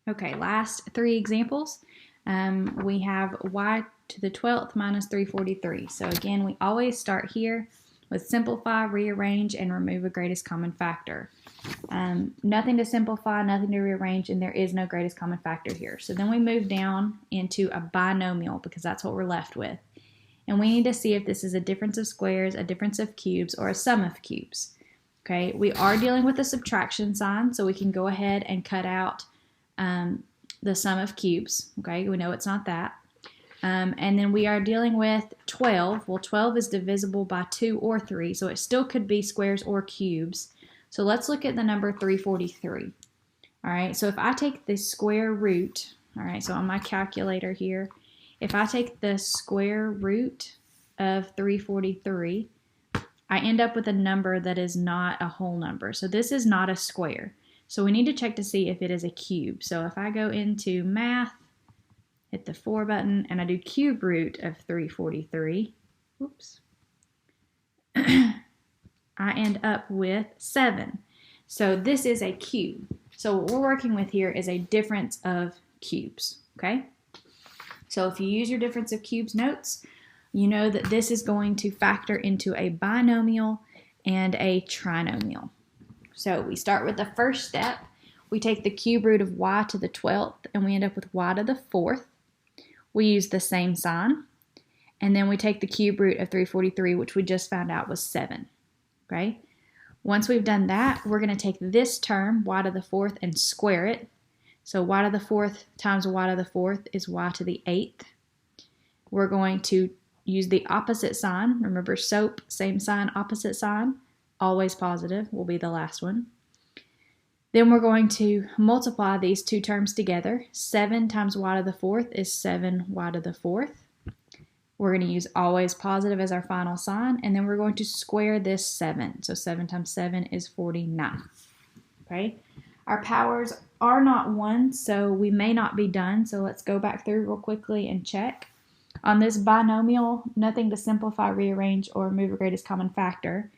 Okay, last three examples. We have y to the 12th minus 343. So again, we always start here with simplify, rearrange, and remove a greatest common factor. Nothing to simplify, nothing to rearrange, and there is no greatest common factor here. So then we move down into a binomial because that's what we're left with. And we need to see if this is a difference of squares, a difference of cubes, or a sum of cubes. Okay, we are dealing with a subtraction sign, so we can go ahead and cut out the sum of cubes. Okay, we know it's not that. And then we are dealing with 12. Well, 12 is divisible by 2 or 3, so it still could be squares or cubes. So let's look at the number 343. All right, so if I take the square root, all right, so on my calculator here, if I take the square root of 343, I end up with a number that is not a whole number. So this is not a square. So we need to check to see if it is a cube. So if I go into math, hit the 4 button, and I do cube root of 343, oops, I end up with 7. So this is a cube. So what we're working with here is a difference of cubes, okay? So if you use your difference of cubes notes, you know that this is going to factor into a binomial and a trinomial. So we start with the first step. We take the cube root of y to the 12th, and we end up with y to the 4th. We use the same sign. And then we take the cube root of 343, which we just found out was 7. Okay? Once we've done that, we're going to take this term, y to the 4th, and square it. So y to the 4th times y to the 4th is y to the 8th. We're going to use the opposite sign. Remember, SOAP, same sign, opposite sign. Always positive will be the last one. Then we're going to multiply these two terms together. 7 times y to the 4th is 7y to the 4th. We're going to use always positive as our final sign, and then we're going to square this 7. So 7 times 7 is 49. Okay? Our powers are not 1, so we may not be done. So let's go back through real quickly and check. On this binomial, nothing to simplify, rearrange, or remove a greatest common factor.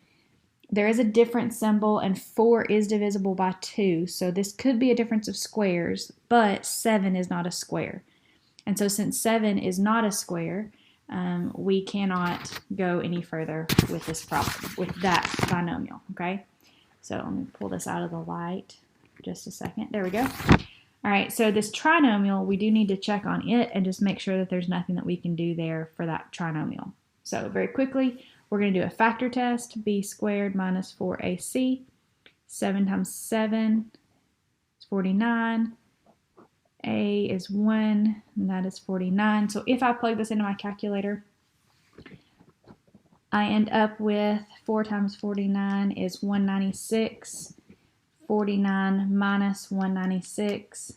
There is a difference symbol, and 4 is divisible by 2, so this could be a difference of squares, but 7 is not a square. And so since 7 is not a square, we cannot go any further with this problem, with that binomial, okay? So let me pull this out of the light just a second. There we go. All right, so this trinomial, we do need to check on it and just make sure that there's nothing that we can do there for that trinomial. So very quickly, we're going to do a factor test. B squared minus 4AC. 7 times 7 is 49. A is 1, and that is 49. So if I plug this into my calculator, I end up with 4 times 49 is 196. 49 minus 196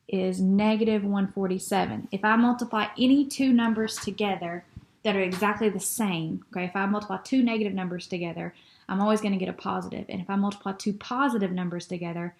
is negative 147. If I multiply any two numbers together that are exactly the same, okay, if I multiply two negative numbers together, I'm always going to get a positive. And if I multiply two positive numbers together,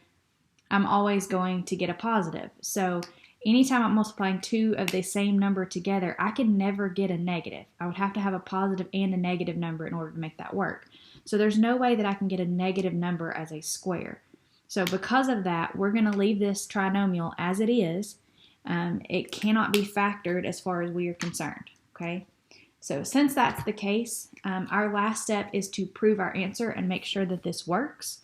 I'm always going to get a positive. So anytime I'm multiplying two of the same number together, I can never get a negative. I would have to have a positive and a negative number in order to make that work. So there's no way that I can get a negative number as a square. So because of that, we're going to leave this trinomial as it is. It cannot be factored as far as we are concerned, okay? So since that's the case, our last step is to prove our answer and make sure that this works.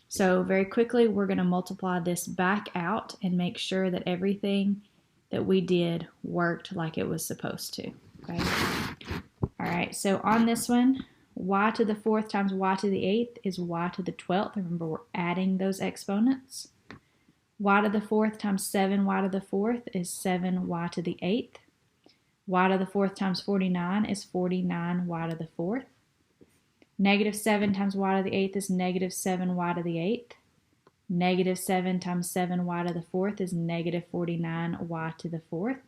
So very quickly, we're going to multiply this back out and make sure that everything that we did worked like it was supposed to, okay? All right, so on this one, y to the 4th times y to the 8th is y to the 12th. Remember, we're adding those exponents. Y to the 4th times 7y to the 4th is 7y to the 8th. Y to the 4th times 49 is 49y to the 4th. Negative 7 times y to the 8th is negative 7y to the 8th. Negative 7 times 7y to the 4th is negative 49y to the 4th.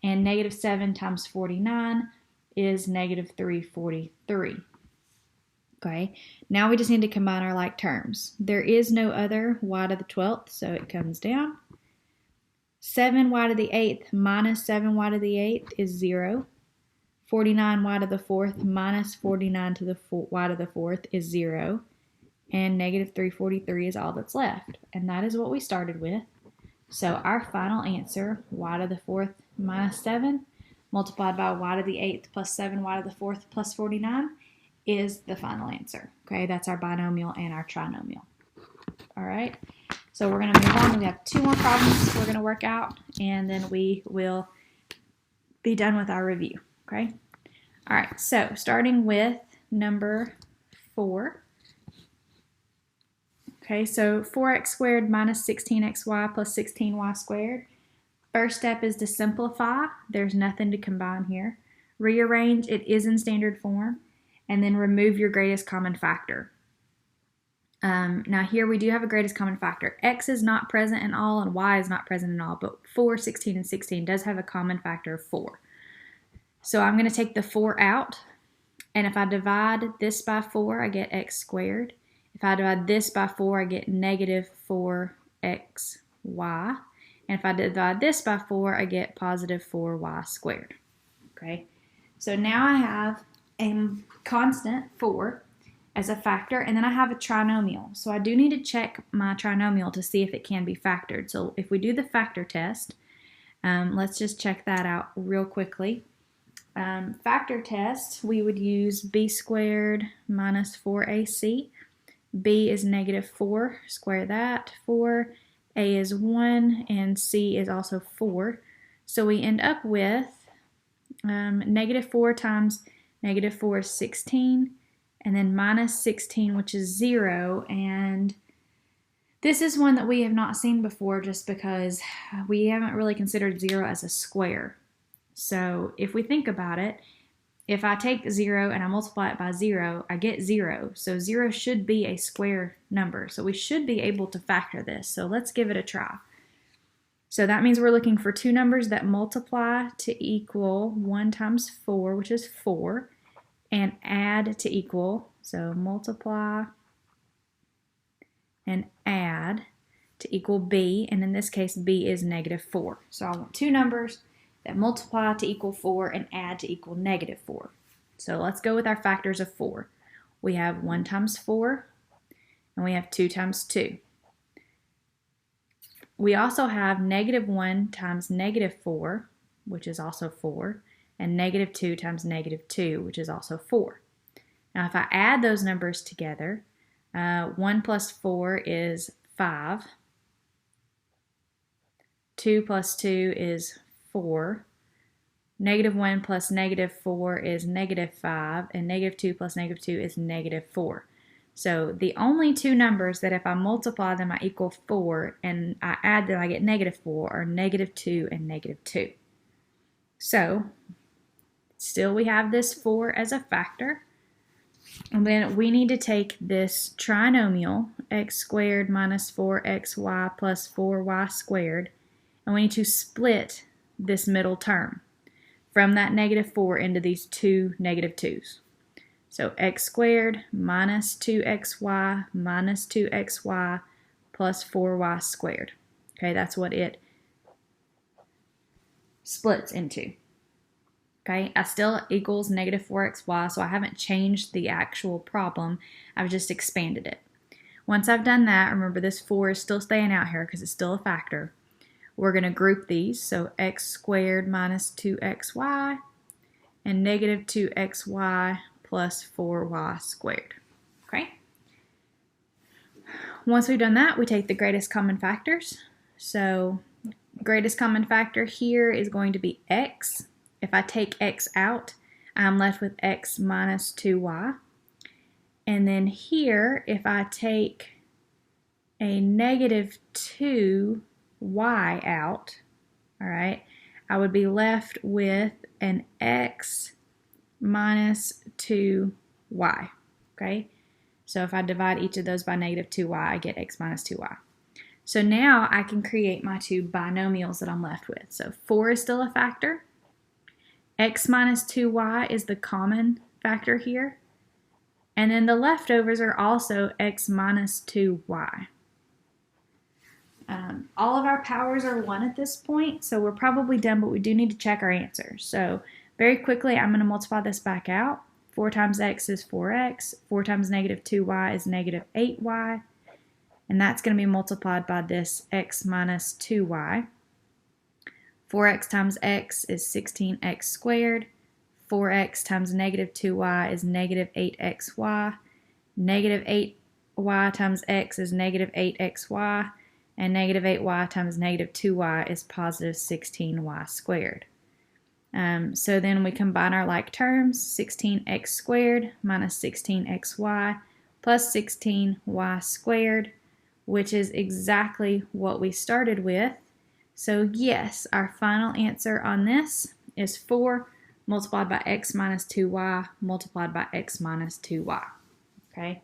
And negative 7 times 49 is negative 343. Okay, now we just need to combine our like terms. There is no other y to the 12th, so it comes down. 7y to the 8th minus 7y to the 8th is 0. 49y to the 4th minus 49 to the y to the 4th is 0. and negative 343 is all that's left. And that is what we started with. So our final answer, y to the 4th minus 7, multiplied by y to the 8th plus 7y to the 4th plus 49, is the final answer. Okay, that's our binomial and our trinomial. All right, so we're going to move on. We have 2 more problems we're going to work out, and then we will be done with our review. Okay, all right, so starting with number 4. Okay, so 4x squared minus 16xy plus 16y squared. First step is to simplify. There's nothing to combine here. Rearrange, it is in standard form. And then remove your greatest common factor. Now here we do have a greatest common factor. X is not present in all and y is not present in all, but 4, 16, and 16 does have a common factor of 4. So I'm going to take the 4 out, and if I divide this by 4, I get x squared. If I divide this by 4, I get negative 4xy. And if I divide this by 4, I get positive 4y squared. Okay, so now I have a constant 4 as a factor, and then I have a trinomial. So I do need to check my trinomial to see if it can be factored. So if we do the factor test, let's just check that out real quickly. Factor test, we would use b squared minus 4ac. B is negative 4, square that, 4. A is 1, and C is also 4. So we end up with negative 4 times negative 4 is 16, and then minus 16, which is 0. And this is one that we have not seen before just because we haven't really considered 0 as a square. So if we think about it, if I take 0 and I multiply it by 0, I get 0. So 0 should be a square number. So we should be able to factor this. So let's give it a try. So that means we're looking for 2 numbers that multiply to equal 1 times 4, which is 4, and add to equal, so multiply and add to equal b, and in this case b is negative 4. So I want 2 numbers that multiply to equal 4 and add to equal negative 4. So let's go with our factors of 4. We have 1 times 4, and we have 2 times 2. We also have negative 1 times negative 4, which is also 4, and negative 2 times negative 2, which is also 4. Now if I add those numbers together, 1 plus 4 is 5, 2 plus 2 is 4, negative 1 plus negative 4 is negative 5, and negative 2 plus negative 2 is negative 4. So the only 2 numbers that if I multiply them I equal 4 and I add them I get negative 4 are negative 2 and negative 2. So still we have this 4 as a factor. And then we need to take this trinomial, x squared minus 4xy plus 4y squared, and we need to split this middle term from that negative 4 into these 2 negative 2's. So x squared minus 2xy minus 2xy plus 4y squared. Okay, that's what it splits into. Okay, I still equals negative 4xy, so I haven't changed the actual problem. I've just expanded it. Once I've done that, remember this 4 is still staying out here because it's still a factor. We're going to group these, so x squared minus 2xy and negative 2xy plus 4y squared. Okay. Once we've done that, we take the greatest common factors. So greatest common factor here is going to be x. If I take x out, I'm left with x minus 2y. And then here, if I take a negative 2y out, all right, I would be left with an x minus 2y, okay? So if I divide each of those by negative 2y, I get x minus 2y. So now I can create my 2 binomials that I'm left with. So 4 is still a factor. X minus 2y is the common factor here. And then the leftovers are also x minus 2y. All of our powers are 1 at this point, so we're probably done, but we do need to check our answers. So very quickly, I'm going to multiply this back out. 4 times x is 4x. 4 times negative 2y is negative 8y. And that's going to be multiplied by this x minus 2y. 4x times x is 16x squared. 4x times negative 2y is negative 8xy. Negative 8y times x is negative 8xy. And negative 8y times negative 2y is positive 16y squared. So then we combine our like terms, 16x squared minus 16xy plus 16y squared, which is exactly what we started with. So yes, our final answer on this is 4 multiplied by x minus 2y multiplied by x minus 2y. Okay,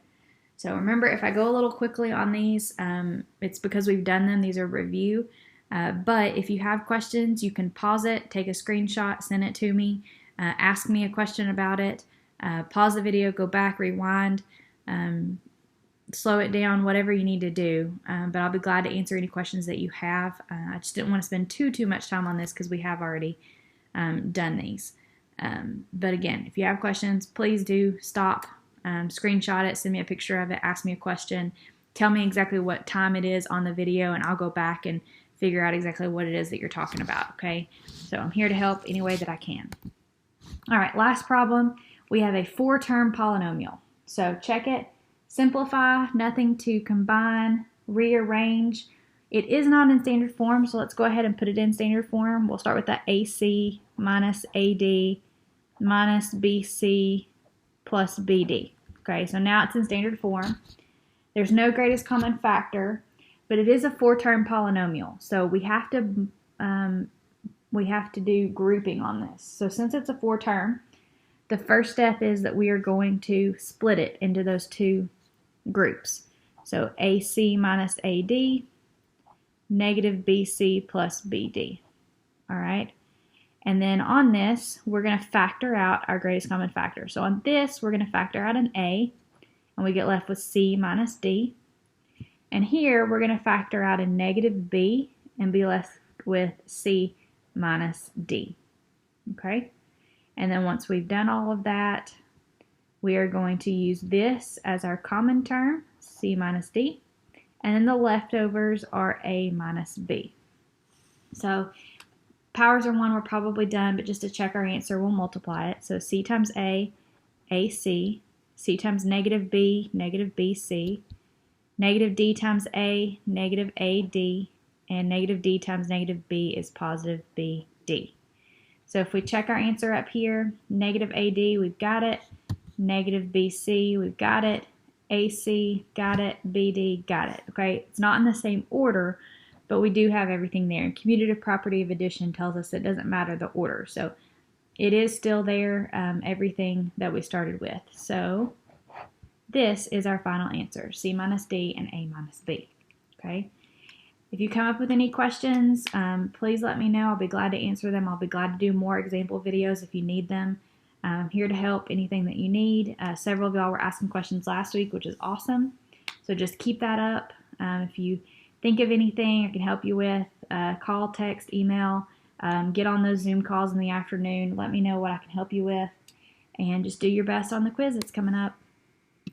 so remember, if I go a little quickly on these, it's because we've done them. These are review. But if you have questions, you can pause it, take a screenshot, send it to me, ask me a question about it, pause the video, go back, rewind, slow it down, whatever you need to do. But I'll be glad to answer any questions that you have. I just didn't want to spend too much time on this because we have already done these. But again, if you have questions, please do stop, screenshot it, send me a picture of it, ask me a question, tell me exactly what time it is on the video, and I'll go back and figure out exactly what it is that you're talking about, okay? So I'm here to help any way that I can. All right, last problem. We have a 4-term polynomial. So check it. Simplify, nothing to combine, rearrange. It is not in standard form, so let's go ahead and put it in standard form. We'll start with the AC minus AD minus BC plus BD. Okay, so now it's in standard form. There's no greatest common factor, but it is a 4-term polynomial, so we have to do grouping on this. So since it's a 4-term, the first step is that we are going to split it into those 2 groups. So AC minus AD, negative BC plus BD. All right, and then on this, we're going to factor out our greatest common factor. So on this, we're going to factor out an A, and we get left with C minus D. And here, we're going to factor out a negative B and be left with C minus D. Okay? And then once we've done all of that, we are going to use this as our common term, C minus D. And then the leftovers are A minus B. So powers are 1, we're probably done, but just to check our answer, we'll multiply it. So C times A, AC, C times negative B, negative BC, negative D times A, negative AD, and negative D times negative B is positive BD. So if we check our answer up here, negative AD, we've got it. Negative BC, we've got it. AC, got it. BD, got it. Okay, it's not in the same order, but we do have everything there. And commutative property of addition tells us it doesn't matter the order. So it is still there, everything that we started with. So this is our final answer, C minus D and A minus B. Okay. If you come up with any questions, please let me know. I'll be glad to answer them. I'll be glad to do more example videos if you need them. I'm here to help anything that you need. Several of y'all were asking questions last week, which is awesome. So just keep that up. If you think of anything I can help you with, call, text, email, get on those Zoom calls in the afternoon. Let me know what I can help you with. And just do your best on the quiz that's coming up.